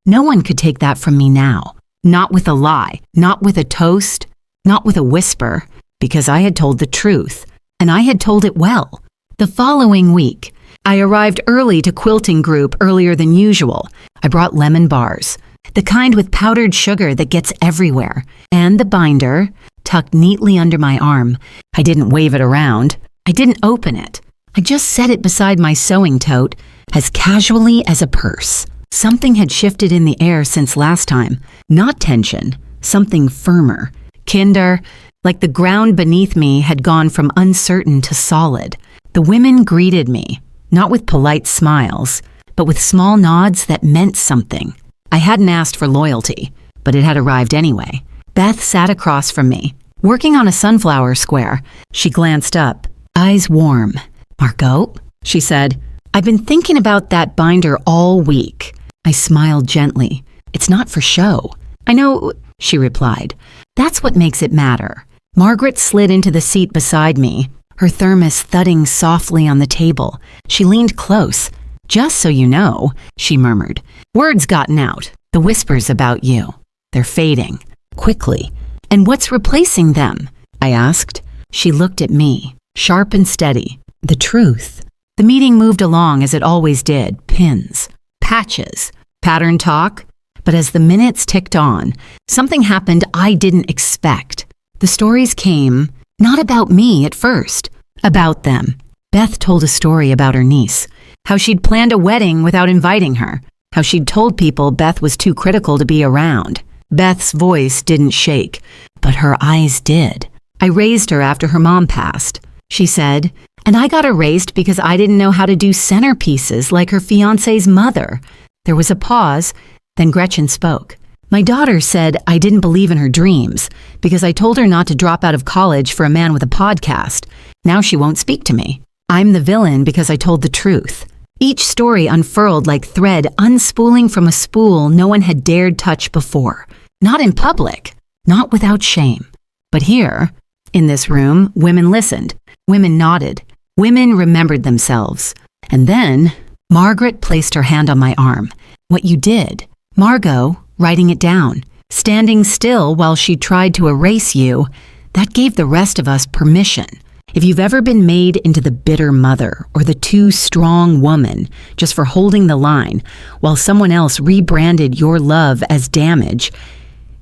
no one could take that from me now. Not with a lie, not with a toast, not with a whisper, because I had told the truth, and I had told it well. The following week, I arrived early to quilting group earlier than usual. I brought lemon bars, the kind with powdered sugar that gets everywhere, and the binder, tucked neatly under my arm. I didn't wave it around. I didn't open it. I just set it beside my sewing tote, as casually as a purse. Something had shifted in the air since last time. Not tension, something firmer. Kinder, like the ground beneath me had gone from uncertain to solid. The women greeted me, not with polite smiles, but with small nods that meant something. I hadn't asked for loyalty, but it had arrived anyway. Beth sat across from me, working on a sunflower square. She glanced up, eyes warm. "Margot," she said, "I've been thinking about that binder all week." I smiled gently. "It's not for show." "I know," she replied. "That's what makes it matter." Margaret slid into the seat beside me, her thermos thudding softly on the table. She leaned close. "Just so you know," she murmured, "word's gotten out. The whispers about you. They're fading. Quickly. And what's replacing them?" I asked. She looked at me, sharp and steady. "The truth." The meeting moved along as it always did. Pins. Patches. Pattern talk. But as the minutes ticked on, something happened I didn't expect. The stories came, not about me at first, about them. Beth told a story about her niece, how she'd planned a wedding without inviting her, how she'd told people Beth was too critical to be around. Beth's voice didn't shake, but her eyes did. I raised her after her mom passed, she said, and I got her raised because I didn't know how to do centerpieces like her fiancé's mother. There was a pause, then Gretchen spoke. My daughter said I didn't believe in her dreams because I told her not to drop out of college for a man with a podcast. Now she won't speak to me. I'm the villain because I told the truth. Each story unfurled like thread unspooling from a spool no one had dared touch before. Not in public, not without shame. But here, in this room, women listened. Women nodded. Women remembered themselves. And then, Margaret placed her hand on my arm. "What you did." Margot, writing it down. "Standing still while she tried to erase you." That gave the rest of us permission. If you've ever been made into the bitter mother or the too strong woman just for holding the line while someone else rebranded your love as damage,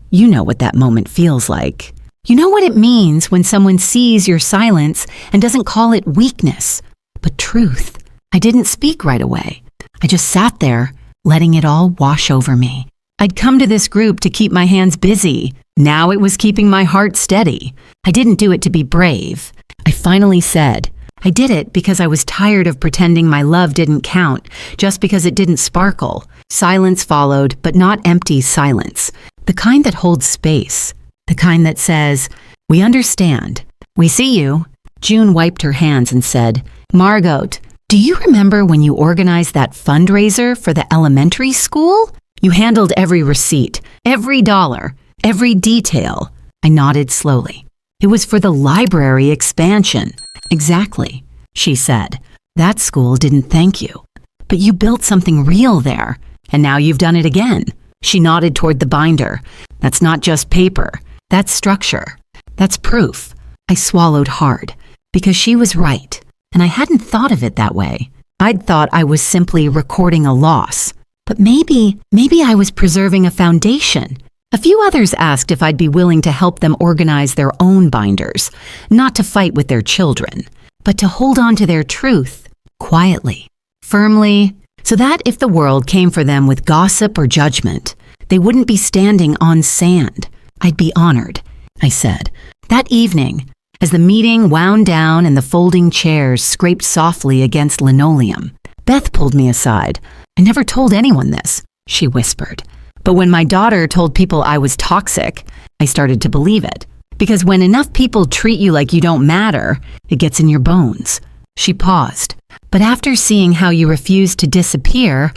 you know what that moment feels like. You know what it means when someone sees your silence and doesn't call it weakness, but truth. I didn't speak right away. I just sat there, letting it all wash over me. I'd come to this group to keep my hands busy. Now it was keeping my heart steady. I didn't do it to be brave. I finally said, I did it because I was tired of pretending my love didn't count, just because it didn't sparkle. Silence followed, but not empty silence. The kind that holds space. The kind that says, "We understand. We see you." June wiped her hands and said, "Margot, do you remember when you organized that fundraiser for the elementary school? You handled every receipt, every dollar, every detail." I nodded slowly. "It was for the library expansion." "Exactly," she said. "That school didn't thank you. But you built something real there, and now you've done it again." She nodded toward the binder. "That's not just paper. That's structure. That's proof." I swallowed hard, because she was right, and I hadn't thought of it that way. I'd thought I was simply recording a loss. But maybe I was preserving a foundation. A few others asked if I'd be willing to help them organize their own binders, not to fight with their children, but to hold on to their truth, quietly, firmly, so that if the world came for them with gossip or judgment, they wouldn't be standing on sand. I'd be honored, I said. That evening, as the meeting wound down and the folding chairs scraped softly against linoleum, Beth pulled me aside. "I never told anyone this," she whispered. "But when my daughter told people I was toxic, I started to believe it. Because when enough people treat you like you don't matter, it gets in your bones." She paused. "But after seeing how you refused to disappear,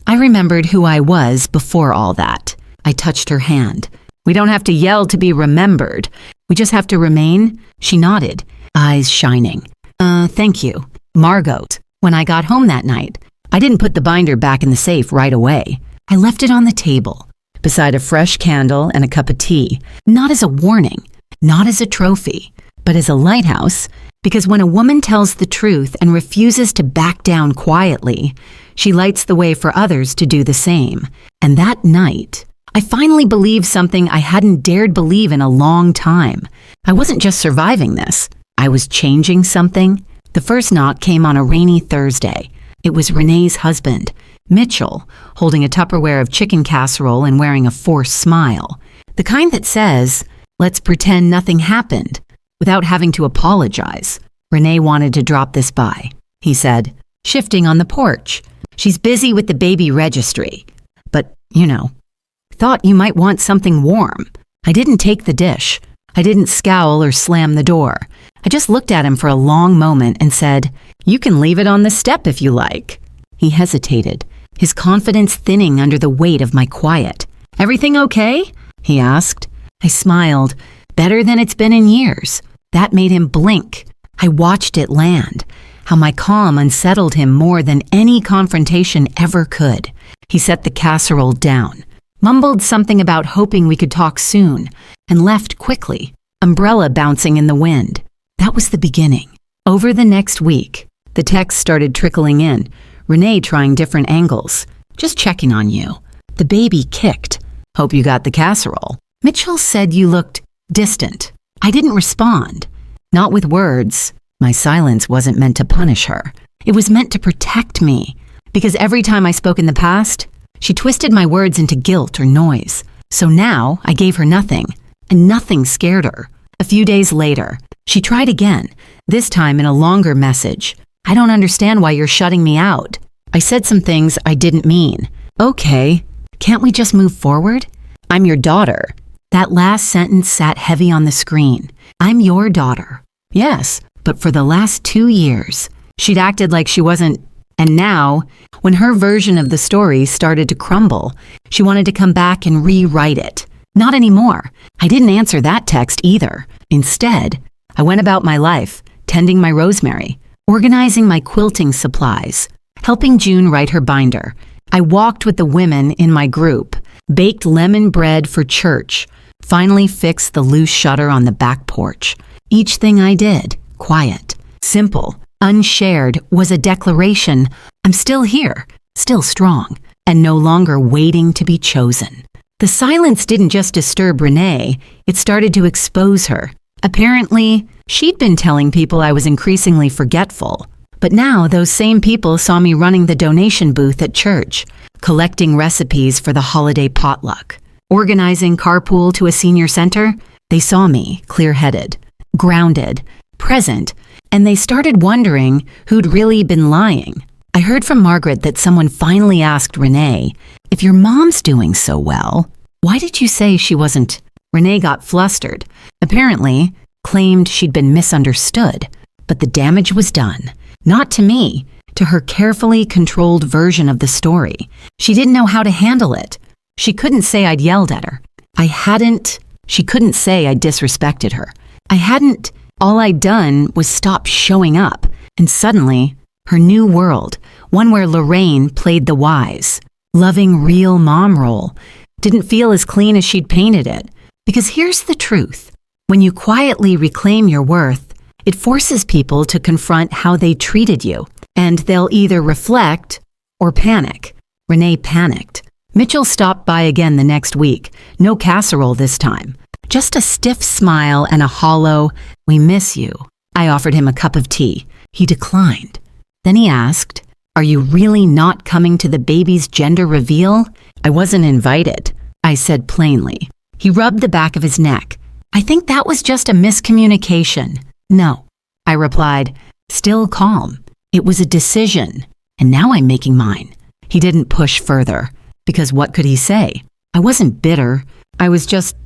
I remembered who I was before all that." I touched her hand. "We don't have to yell to be remembered. We just have to remain." She nodded, eyes shining. Thank you. Margot. When I got home that night, I didn't put the binder back in the safe right away. I left it on the table, beside a fresh candle and a cup of tea, not as a warning, not as a trophy, but as a lighthouse, because when a woman tells the truth and refuses to back down quietly, she lights the way for others to do the same. And that night, I finally believed something I hadn't dared believe in a long time. I wasn't just surviving this. I was changing something. The first knock came on a rainy Thursday. It was Renee's husband, Mitchell, holding a Tupperware of chicken casserole and wearing a forced smile. The kind that says, "Let's pretend nothing happened," without having to apologize. Renee wanted to drop this by, he said, shifting on the porch. She's busy with the baby registry. But, thought you might want something warm. I didn't take the dish. I didn't scowl or slam the door. I just looked at him for a long moment and said, "You can leave it on the step if you like." He hesitated, his confidence thinning under the weight of my quiet. "Everything okay?" he asked. I smiled. Better than it's been in years. That made him blink. I watched it land. How my calm unsettled him more than any confrontation ever could. He set the casserole down, mumbled something about hoping we could talk soon, and left quickly, umbrella bouncing in the wind. That was the beginning. Over the next week, the texts started trickling in, Renee trying different angles. "Just checking on you. The baby kicked. Hope you got the casserole. Mitchell said you looked distant." I didn't respond. Not with words. My silence wasn't meant to punish her. It was meant to protect me. Because every time I spoke in the past, she twisted my words into guilt or noise. So now I gave her nothing, and nothing scared her. A few days later, she tried again, this time in a longer message. "I don't understand why you're shutting me out." I said some things I didn't mean. "Okay, can't we just move forward? I'm your daughter." That last sentence sat heavy on the screen. "I'm your daughter." Yes, but for the last 2 years, she'd acted like she wasn't. And now, when her version of the story started to crumble, she wanted to come back and rewrite it. Not anymore. I didn't answer that text either. Instead, I went about my life, tending my rosemary, organizing my quilting supplies, helping June write her binder. I walked with the women in my group, baked lemon bread for church, finally fixed the loose shutter on the back porch. Each thing I did, quiet, simple, unshared, was a declaration. I'm still here, still strong, and no longer waiting to be chosen. The silence didn't just disturb Renee, it started to expose her. Apparently, she'd been telling people I was increasingly forgetful. But now those same people saw me running the donation booth at church, collecting recipes for the holiday potluck, organizing carpool to a senior center. They saw me, clear-headed, grounded, present, and they started wondering who'd really been lying. I heard from Margaret that someone finally asked Renee, "If your mom's doing so well, why did you say she wasn't?" Renee got flustered, apparently claimed she'd been misunderstood, but the damage was done. Not to me, to her carefully controlled version of the story. She didn't know how to handle it. She couldn't say I'd yelled at her. She couldn't say I disrespected her. All I'd done was stop showing up. And suddenly, her new world, one where Lorraine played the wise, loving real mom role, didn't feel as clean as she'd painted it. Because here's the truth. When you quietly reclaim your worth, it forces people to confront how they treated you, and they'll either reflect or panic. Renee panicked. Mitchell stopped by again the next week. No casserole this time. Just a stiff smile and a hollow, "We miss you." I offered him a cup of tea. He declined. Then he asked, "Are you really not coming to the baby's gender reveal?" "I wasn't invited," I said plainly. He rubbed the back of his neck. "I think that was just a miscommunication." "No," I replied, still calm. "It was a decision, and now I'm making mine." He didn't push further, because what could he say? I wasn't bitter. I was just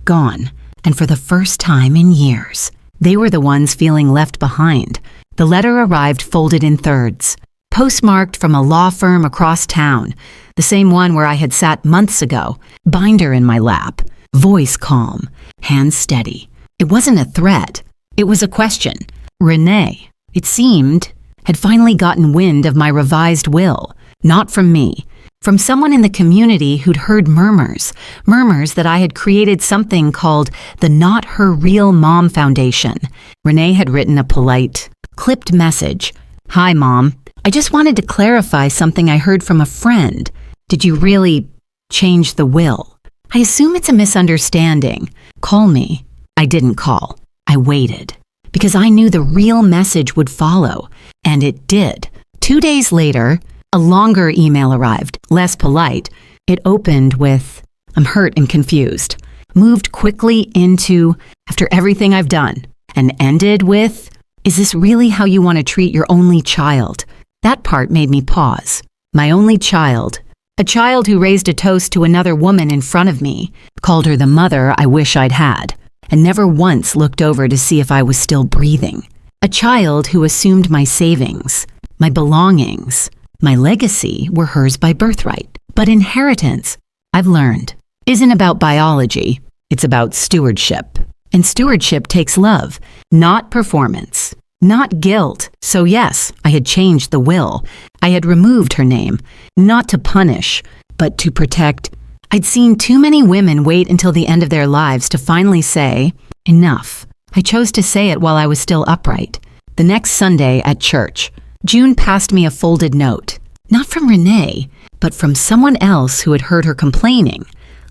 gone. And for the first time in years, they were the ones feeling left behind. The letter arrived folded in thirds, postmarked from a law firm across town, the same one where I had sat months ago, binder in my lap, voice calm, hands steady. It wasn't a threat. It was a question. "Renee, it seemed, had finally gotten wind of my revised will, not from me, from someone in the community who'd heard murmurs that I had created something called the Not Her Real Mom Foundation. Renee had written a polite, clipped message. "Hi, Mom. I just wanted to clarify something I heard from a friend. Did you really change the will? I assume it's a misunderstanding. Call me." I didn't call. I waited, because I knew the real message would follow, and it did. 2 days later, a longer email arrived, less polite. It opened with, "I'm hurt and confused," moved quickly into, "After everything I've done," and ended with, "Is this really how you want to treat your only child?" That part made me pause. My only child, a child who raised a toast to another woman in front of me, called her the mother I wish I'd had, and never once looked over to see if I was still breathing. A child who assumed my savings, my belongings, my legacy were hers by birthright. But inheritance, I've learned, isn't about biology. It's about stewardship. And stewardship takes love, not performance, not guilt. So yes, I had changed the will. I had removed her name, not to punish, but to protect. I'd seen too many women wait until the end of their lives to finally say, "Enough." I chose to say it while I was still upright. The next Sunday at church, June passed me a folded note, not from Renee, but from someone else who had heard her complaining,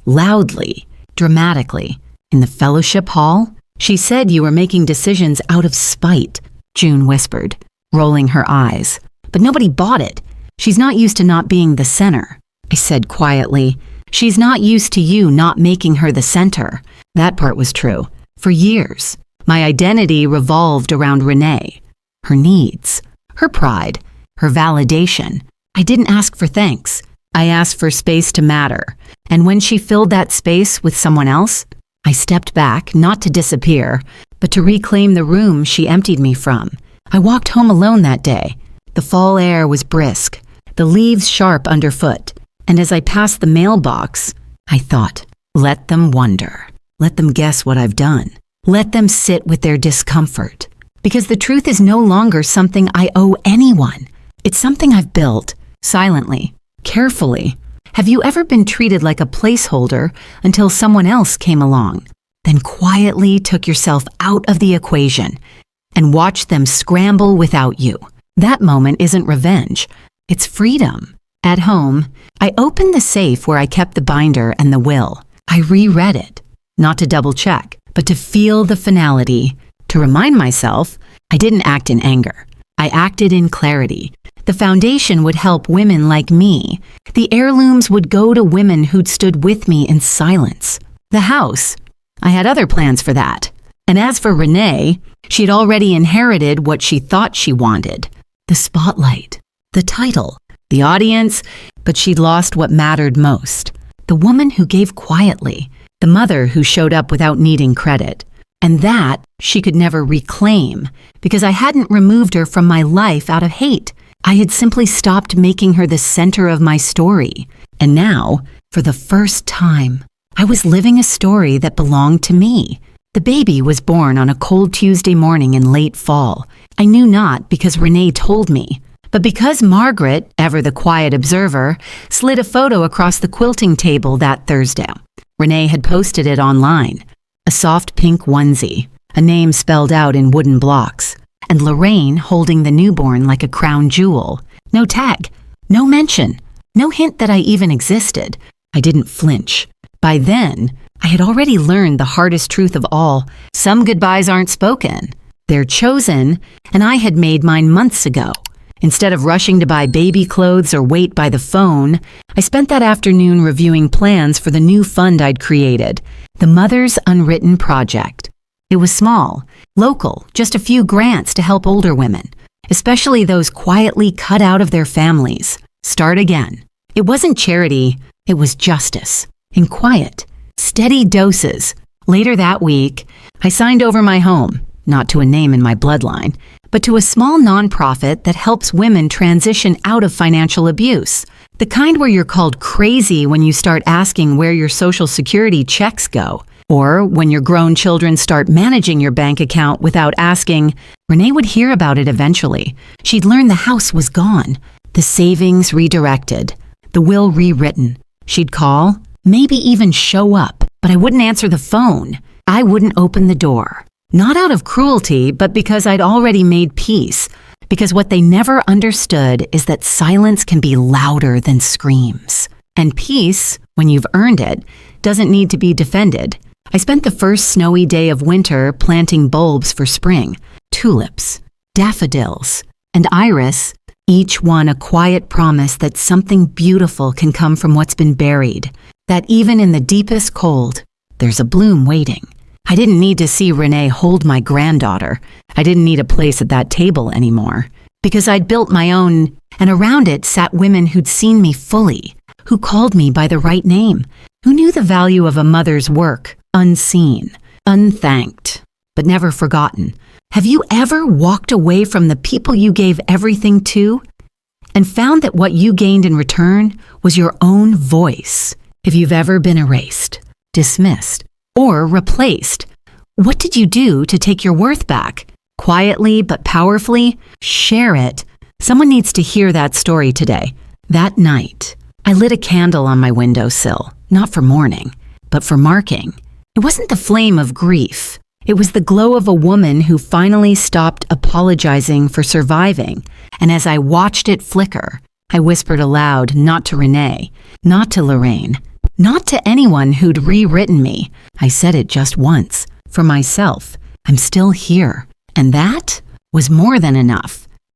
loudly, dramatically. In the fellowship hall, "She said you were making decisions out of spite," June whispered, rolling her eyes. "But nobody bought it. She's not used to not being the center." I said quietly, "She's not used to you not making her the center." That part was true. For years, my identity revolved around Renee, her needs, her pride, her validation. I didn't ask for thanks. I asked for space to matter. And when she filled that space with someone else, I stepped back, not to disappear, but to reclaim the room she emptied me from. I walked home alone that day. The fall air was brisk, the leaves sharp underfoot, and as I passed the mailbox, I thought, let them wonder. Let them guess what I've done. Let them sit with their discomfort. Because the truth is no longer something I owe anyone. It's something I've built, silently, carefully. Have you ever been treated like a placeholder until someone else came along, then quietly took yourself out of the equation and watched them scramble without you? That moment isn't revenge. It's freedom. At home, I opened the safe where I kept the binder and the will. I reread it, not to double check, but to feel the finality, to remind myself I didn't act in anger. I acted in clarity. The foundation would help women like me. The heirlooms would go to women who'd stood with me in silence. The house, I had other plans for that. And as for Renee, she'd already inherited what she thought she wanted. The spotlight, the title, the audience, but she'd lost what mattered most. The woman who gave quietly, the mother who showed up without needing credit. And that she could never reclaim because I hadn't removed her from my life out of hate. I had simply stopped making her the center of my story. And now, for the first time, I was living a story that belonged to me. The baby was born on a cold Tuesday morning in late fall. I knew not because Renee told me, but because Margaret, ever the quiet observer, slid a photo across the quilting table that Thursday. Renee had posted it online. A soft pink onesie, a name spelled out in wooden blocks, and Lorraine holding the newborn like a crown jewel. No tag, no mention, no hint that I even existed. I didn't flinch. By then, I had already learned the hardest truth of all. Some goodbyes aren't spoken. They're chosen, and I had made mine months ago. Instead of rushing to buy baby clothes or wait by the phone, I spent that afternoon reviewing plans for the new fund I'd created, the Mother's Unwritten Project. It was small, local, just a few grants to help older women, especially those quietly cut out of their families. Start again. It wasn't charity, it was justice. In quiet, steady doses. Later that week, I signed over my home, not to a name in my bloodline, but to a small nonprofit that helps women transition out of financial abuse. The kind where you're called crazy when you start asking where your Social Security checks go. Or when your grown children start managing your bank account without asking, Renee would hear about it eventually. She'd learn the house was gone, the savings redirected, the will rewritten. She'd call, maybe even show up, but I wouldn't answer the phone. I wouldn't open the door. Not out of cruelty, but because I'd already made peace. Because what they never understood is that silence can be louder than screams. And peace, when you've earned it, doesn't need to be defended. I spent the first snowy day of winter planting bulbs for spring, tulips, daffodils, and iris, each one a quiet promise that something beautiful can come from what's been buried, that even in the deepest cold, there's a bloom waiting. I didn't need to see Renee hold my granddaughter. I didn't need a place at that table anymore, because I'd built my own, and around it sat women who'd seen me fully, who called me by the right name, who knew the value of a mother's work, unseen, unthanked, but never forgotten. Have you ever walked away from the people you gave everything to and found that what you gained in return was your own voice? If you've ever been erased, dismissed, or replaced, what did you do to take your worth back? Quietly but powerfully, share it. Someone needs to hear that story today. That night, I lit a candle on my windowsill, not for mourning, but for marking. It wasn't the flame of grief. It was the glow of a woman who finally stopped apologizing for surviving. And as I watched it flicker, I whispered aloud, not to Renee, not to Lorraine, not to anyone who'd rewritten me. I said it just once. For myself, I'm still here. And that was more than enough.